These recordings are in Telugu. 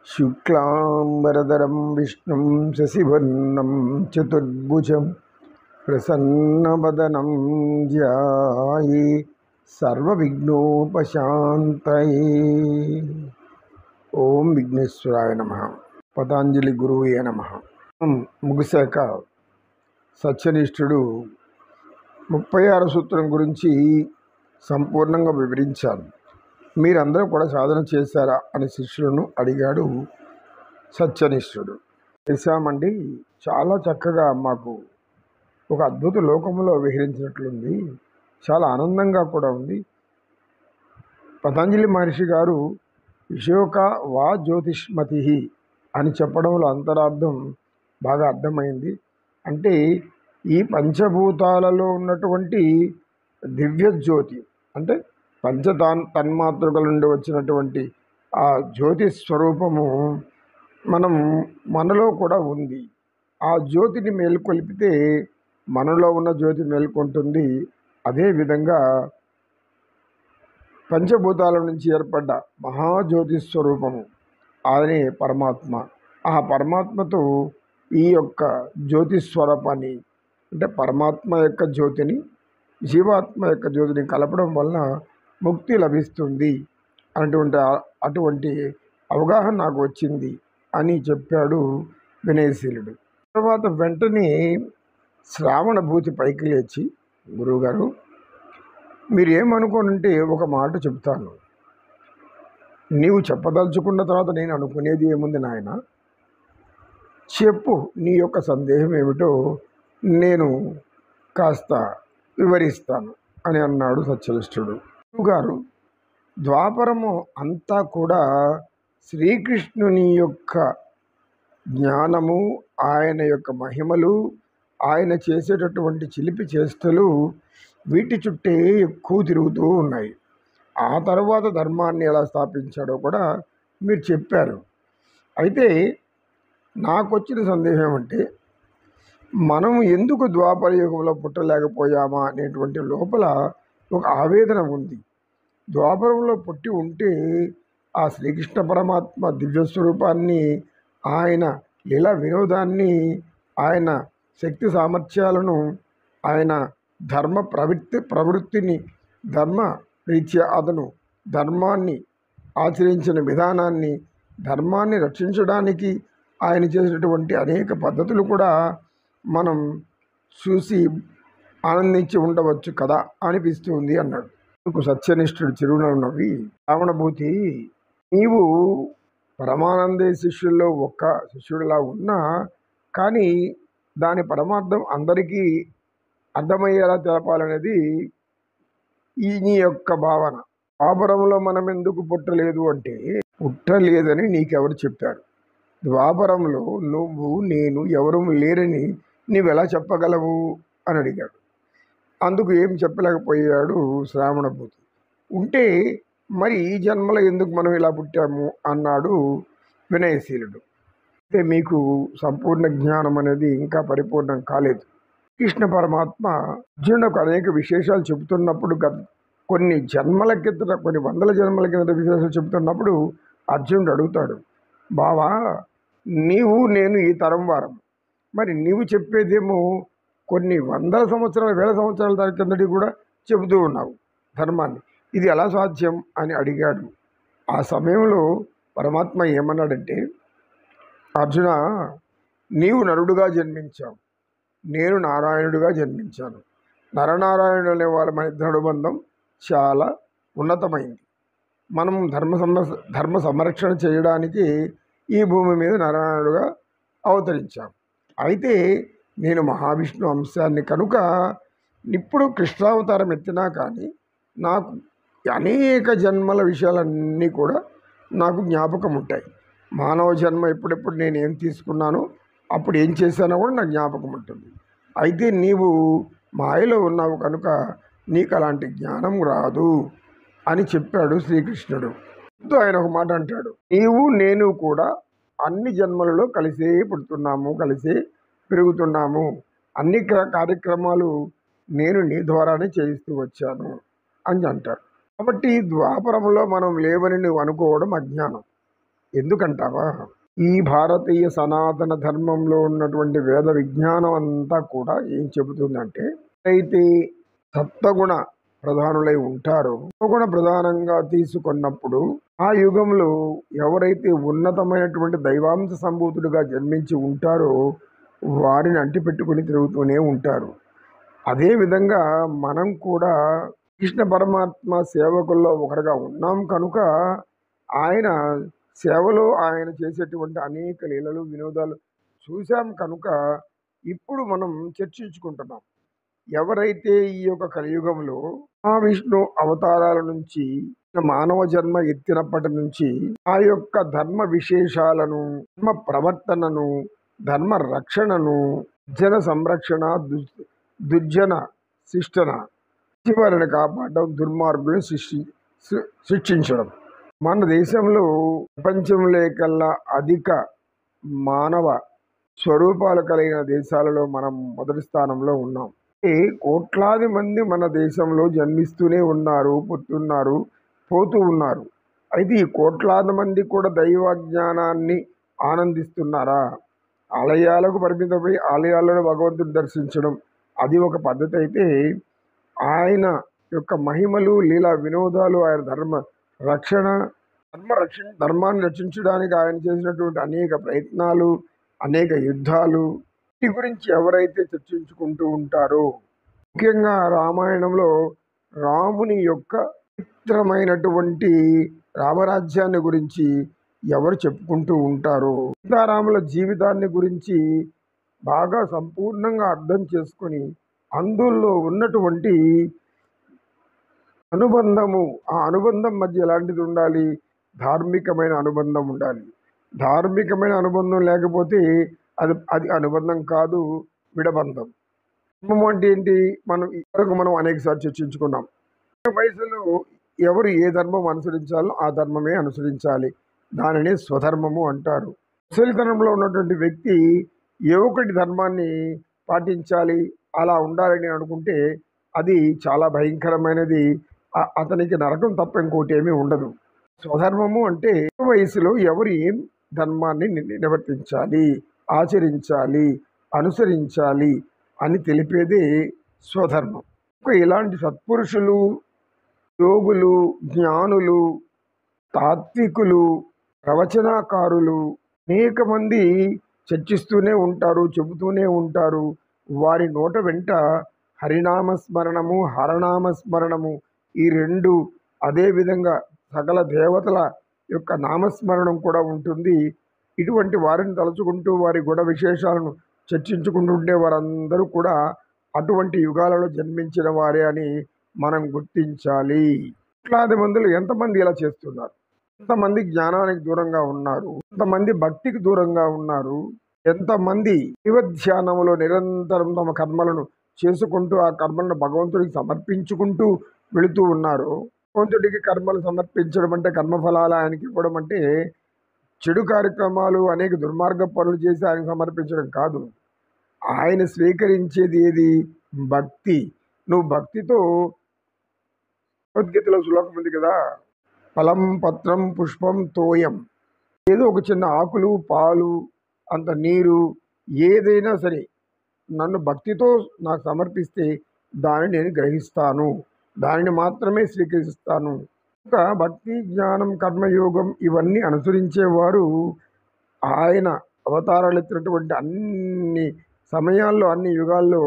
శుక్లాంబరధరం విష్ణుం శశివర్ణం చతుర్భుజం ప్రసన్నవదనం ధ్యాయే సర్వవిఘ్నోపశాంతయే. ఓం విఘ్నేశ్వరాయ నమః. పతాంజలి గురువే నమః. ముగిశాక సత్యనిష్ఠుడు 36 సూత్రం గురించి సంపూర్ణంగా వివరించాను. మీరందరూ కూడా సాధన చేశారా అని శిష్యులను అడిగాడు సత్యనిష్ఠుడు. చేశామండి, చాలా చక్కగా మాకు ఒక అద్భుత లోకంలో విహరించినట్లుంది, చాలా ఆనందంగా కూడా ఉంది. పతంజలి మహర్షి గారు విశోక వా జ్యోతిష్మతి అని చెప్పడంలో అంతరార్థం బాగా అర్థమైంది. అంటే ఈ పంచభూతాలలో ఉన్నటువంటి దివ్య జ్యోతి, అంటే తన్మాతృకల నుండి వచ్చినటువంటి ఆ జ్యోతి స్వరూపము మనలో కూడా ఉంది. ఆ జ్యోతిని మేల్కొల్పితే మనలో ఉన్న జ్యోతి మేల్కొంటుంది. అదేవిధంగా పంచభూతాల నుంచి ఏర్పడ్డ మహాజ్యోతి స్వరూపము అదే పరమాత్మ. ఆ పరమాత్మతో ఈ యొక్క జ్యోతి స్వరూపాన్ని, అంటే పరమాత్మ యొక్క జ్యోతిని జీవాత్మ యొక్క జ్యోతిని కలపడం వలన ముక్తి లభిస్తుంది అటువంటి అవగాహన నాకు వచ్చింది అని చెప్పాడు వినయశీలుడు. తర్వాత వెంటనే శ్రావణ భూతి పైకి లేచి, గురువుగారు మీరు ఏమనుకోనంటే ఒక మాట చెప్తాను, నీవు చెప్పదలుచుకున్న తర్వాత నేను అనుకునేది ఏముంది నాయన, చెప్పు, నీ యొక్క సందేహం ఏమిటో నేను కాస్త వివరిస్తాను అని అన్నాడు సత్యనిష్ఠుడు. గారు ద్వాపరము అంతా కూడా శ్రీకృష్ణుని యొక్క జ్ఞానము, ఆయన యొక్క మహిమలు, ఆయన చేసేటటువంటి చిలిపి చేష్టలు, వీటి చుట్టే ఎక్కువ తిరుగుతూ ఉన్నాయి. ఆ తర్వాత ధర్మాన్ని ఎలా స్థాపించాడో కూడా మీరు చెప్పారు. అయితే నాకు వచ్చిన సందేహం ఏమంటే, మనం ఎందుకు ద్వాపర యుగంలో పుట్టలేకపోయామా అనేటువంటి లోపల ఒక ఆవేదన ఉంది. ద్వాపరంలో పుట్టి ఉంటే ఆ శ్రీకృష్ణ పరమాత్మ దివ్యస్వరూపాన్ని, ఆయన లీలా వినోదాన్ని, ఆయన శక్తి సామర్థ్యాలను, ఆయన ధర్మ ప్రవృత్తిని, ధర్మ రీత్యా అతను ధర్మాన్ని ఆచరించిన విధానాన్ని, ధర్మాన్ని రక్షించడానికి ఆయన చేసినటువంటి అనేక పద్ధతులు కూడా మనం చూసి ఆనందించి ఉండవచ్చు కదా అనిపిస్తుంది అన్నాడు. సత్యనిష్ఠుడు చిరునవ్వు నవ్వి, రావణభూతి, నీవు పరమానందే శిష్యుల్లో ఒక్క శిష్యుడిలా ఉన్నా కానీ దాని పరమార్థం అందరికీ అర్థమయ్యేలా తెలపాలనేది నీ యొక్క భావన. ద్వాపరంలో మనం ఎందుకు పుట్టలేదు అంటే, పుట్టలేదని నీకెవరు చెప్పారు? ద్వాపరంలో నువ్వు నేను ఎవరు లేరని నీవెలా చెప్పగలవు అని అడిగాడు. అందుకు ఏం చెప్పలేకపోయాడు శ్రావణభూతి. ఉంటే మరి ఈ జన్మలో ఎందుకు మనం ఇలా పుట్టాము అన్నాడు వినయశీలుడు. అయితే మీకు సంపూర్ణ జ్ఞానం అనేది ఇంకా పరిపూర్ణం కాలేదు. కృష్ణ పరమాత్మ అర్జునుడికి అనేక విశేషాలు చెబుతున్నప్పుడు, కొన్ని వందల జన్మల కింద విశేషాలు చెబుతున్నప్పుడు అర్జునుడు అడుగుతాడు, బావా నీవు నేను ఈ తరం వారం, మరి నీవు చెప్పేదేమో కొన్ని వందల సంవత్సరాల వేల సంవత్సరాల దాని కిందటి కూడా చెబుతూ ఉన్నావు ధర్మాన్ని, ఇది ఎలా సాధ్యం అని అడిగాడు. ఆ సమయంలో పరమాత్మ ఏమన్నాడంటే, అర్జున, నీవు నరుడుగా జన్మించావు, నేను నారాయణుడిగా జన్మించాను. నరనారాయణుడు అనే వాళ్ళ మన ఇద్దరు బంధం చాలా ఉన్నతమైంది. మనం ధర్మ సంరక్షణ చేయడానికి ఈ భూమి మీద నారాయణుడుగా అవతరించాం. అయితే నేను మహావిష్ణు అంశాన్ని కనుక ఇప్పుడు కృష్ణావతారం ఎత్తినా కానీ నాకు అనేక జన్మల విషయాలన్నీ కూడా నాకు జ్ఞాపకం ఉంటాయి. మానవ జన్మ ఎప్పుడెప్పుడు నేను ఏం తీసుకున్నానో, అప్పుడు ఏం చేశానో కూడా నాకు జ్ఞాపకం ఉంటుంది. అయితే నీవు మాయలో ఉన్నావు కనుక నీకు అలాంటి జ్ఞానం రాదు అని చెప్పాడు శ్రీకృష్ణుడు. ఆయన ఒక మాట అంటాడు, నీవు నేను కూడా అన్ని జన్మలలో కలిసే పుడుతున్నాము, కలిసే పెరుగుతున్నాము, అన్ని కార్యక్రమాలు నేను నీ ద్వారానే చేయిస్తూ వచ్చాను అని అంటాడు. కాబట్టి ద్వాపరంలో మనం లేవని నువ్వు అనుకోవడం అజ్ఞానం. ఎందుకంటావా? ఈ భారతీయ సనాతన ధర్మంలో ఉన్నటువంటి వేద విజ్ఞానం అంతా కూడా ఏం చెబుతుందంటే, అయితే సత్వగుణ ప్రధానులై ఉంటారో, సత్వగుణ ప్రధానంగా తీసుకున్నప్పుడు ఆ యుగంలో ఎవరైతే ఉన్నతమైనటువంటి దైవాంశ సంభూతుడిగా జన్మించి ఉంటారో వారిని అంటిపెట్టుకుని తిరుగుతూనే ఉంటారు. అదేవిధంగా మనం కూడా కృష్ణ పరమాత్మ సేవకుల్లో ఒకరుగా ఉన్నాం కనుక ఆయన సేవలో ఆయన చేసేటువంటి అనేక లీలలు వినోదాలు చూసాం కనుక ఇప్పుడు మనం చర్చించుకుంటున్నాం. ఎవరైతే ఈ యొక్క కలియుగంలో మహావిష్ణు అవతారాల నుంచి మానవ జన్మ ఎత్తినప్పటి నుంచి ఆ యొక్క ధర్మ విశేషాలను, ధర్మ ప్రవర్తనను, ధర్మ రక్షణను, జన సంరక్షణ, దుర్జన శిష్టన, వారిని కాపాడడం, దుర్మార్గులను శిక్షించడం. మన దేశంలో ప్రపంచంలో కల్లా అధిక మానవ స్వరూపాలు కలిగిన దేశాలలో మనం మొదటి స్థానంలో ఉన్నాం. కోట్లాది మంది మన దేశంలో జన్మిస్తూనే ఉన్నారు, పుట్టున్నారు, పోతూ ఉన్నారు. అయితే ఈ కోట్లాది మంది కూడా దైవ జ్ఞానాన్ని ఆనందిస్తున్నారా? ఆలయాలకు పరిమితమై ఆలయాలను భగవంతుని దర్శించడం అది ఒక పద్ధతి అయితే, ఆయన యొక్క మహిమలు, లీలా వినోదాలు, ఆయన ధర్మాన్ని రక్షించడానికి ఆయన చేసినటువంటి అనేక ప్రయత్నాలు, అనేక యుద్ధాలు, వీటి గురించి ఎవరైతే చర్చించుకుంటూ ఉంటారో, ముఖ్యంగా రామాయణంలో రాముని యొక్క పవిత్రమైనటువంటి రామరాజ్యాన్ని గురించి ఎవరు చెప్పుకుంటూ ఉంటారో, సీతారాముల జీవితాన్ని గురించి బాగా సంపూర్ణంగా అర్థం చేసుకొని అందులో ఉన్నటువంటి అనుబంధము, ఆ అనుబంధం మధ్య ఎలాంటిది ఉండాలి? ధార్మికమైన అనుబంధం ఉండాలి. ధార్మికమైన అనుబంధం లేకపోతే అది అనుబంధం కాదు, విడబంధం. ధర్మం అంటే ఏంటి? మనం అనేకసార్లు చర్చించుకున్నాం. వయసులో ఎవరు ఏ ధర్మం అనుసరించాలో ఆ ధర్మమే అనుసరించాలి. దానిని స్వధర్మము అంటారు. ముసలితనంలో ఉన్నటువంటి వ్యక్తి ఏ ఒక్కటి ధర్మాన్ని పాటించాలి, అలా ఉండాలని అనుకుంటే అది చాలా భయంకరమైనది. అతనికి నరకం తప్ప ఇంకోటి ఏమీ ఉండదు. స్వధర్మము అంటే వయసులో ఎవరు ఏం ధర్మాన్ని నిర్వర్తించాలి, ఆచరించాలి, అనుసరించాలి అని తెలిపేదే స్వధర్మం. ఇలాంటి సత్పురుషులు, యోగులు, జ్ఞానులు, తాత్వికులు, ప్రవచనకారులు అనేక మంది చర్చిస్తూనే ఉంటారు, చెబుతూనే ఉంటారు. వారి నోట వెంట హరినామస్మరణము, హరనామస్మరణము ఈ రెండు, అదేవిధంగా సకల దేవతల యొక్క నామస్మరణం కూడా ఉంటుంది. ఇటువంటి వారిని తలుచుకుంటూ వారి గుణ విశేషాలను చర్చించుకుంటుంటే వారందరూ కూడా అటువంటి యుగాలలో జన్మించిన వారే అని మనం గుర్తించాలి. కోట్లాది మందిలో ఎంతమంది ఇలా చేస్తున్నారు? ఎంతమంది జ్ఞానానికి దూరంగా ఉన్నారు? ఎంతమంది భక్తికి దూరంగా ఉన్నారు? ఎంతమంది ధ్యానంలో నిరంతరం తమ కర్మలను చేసుకుంటూ ఆ కర్మలను భగవంతుడికి సమర్పించుకుంటూ వెళుతూ ఉన్నారు. భగవంతుడికి కర్మలు సమర్పించడం అంటే, కర్మఫలాలు ఆయనకి ఇవ్వడం అంటే చెడు కార్యక్రమాలు, అనేక దుర్మార్గ పనులు చేసి ఆయనకు సమర్పించడం కాదు. ఆయన స్వీకరించేది ఏది? భక్తి. నువ్వు భక్తితో, భగవద్గీతలో శ్లోకం ఉంది కదా, ఫలం పత్రం పుష్పం తోయం, ఏదో ఒక చిన్న ఆకులు, పాలు, అంత నీరు, ఏదైనా సరే నన్ను భక్తితో నాకు సమర్పిస్తే దానిని నేను గ్రహిస్తాను, దానిని మాత్రమే స్వీకరిస్తాను. ఇంకా భక్తి, జ్ఞానం, కర్మయోగం ఇవన్నీ అనుసరించేవారు ఆయన అవతారాలు ఎత్తినటువంటి అన్ని సమయాల్లో, అన్ని యుగాల్లో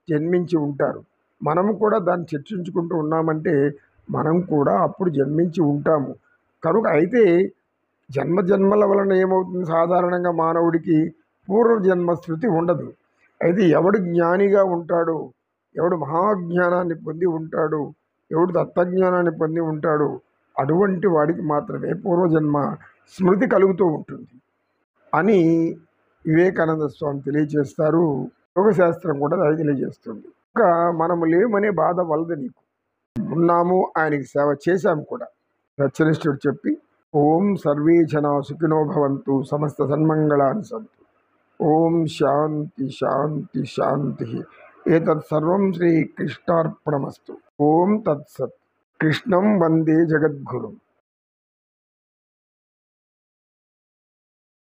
జన్మించి ఉంటారు. మనము కూడా దాన్ని చర్చించుకుంటూ ఉన్నామంటే మనం కూడా అప్పుడు జన్మించి ఉంటాము కనుక. అయితే జన్మల వలన ఏమవుతుంది? సాధారణంగా మానవుడికి పూర్వజన్మ స్మృతి ఉండదు. అయితే ఎవడు జ్ఞానిగా ఉంటాడో, ఎవడు మహాజ్ఞానాన్ని పొంది ఉంటాడో, ఎవడు తత్వజ్ఞానాన్ని పొంది ఉంటాడో అటువంటి వాడికి మాత్రమే పూర్వజన్మ స్మృతి కలుగుతూ ఉంటుంది అని వివేకానంద స్వామి తెలియజేస్తారు. యోగశాస్త్రం కూడా అది తెలియజేస్తుంది. ఇంకా మనము లేమనే బాధ వలదు నీకు, ఉన్నాము, ఆయనకి సేవ చేశాము కూడా. దక్షిణేశ్వరుడు చెప్పి, ఓం సర్వే జనా సుఖినో భవంతు, సమస్త సన్మంగళాని సంతు. ఓం శాంతి శాంతి శాంతి. ఏతత్ సర్వం శ్రీకృష్ణార్పణమస్తు. ఓం తత్సత్. కృష్ణం వందే జగద్గురుం.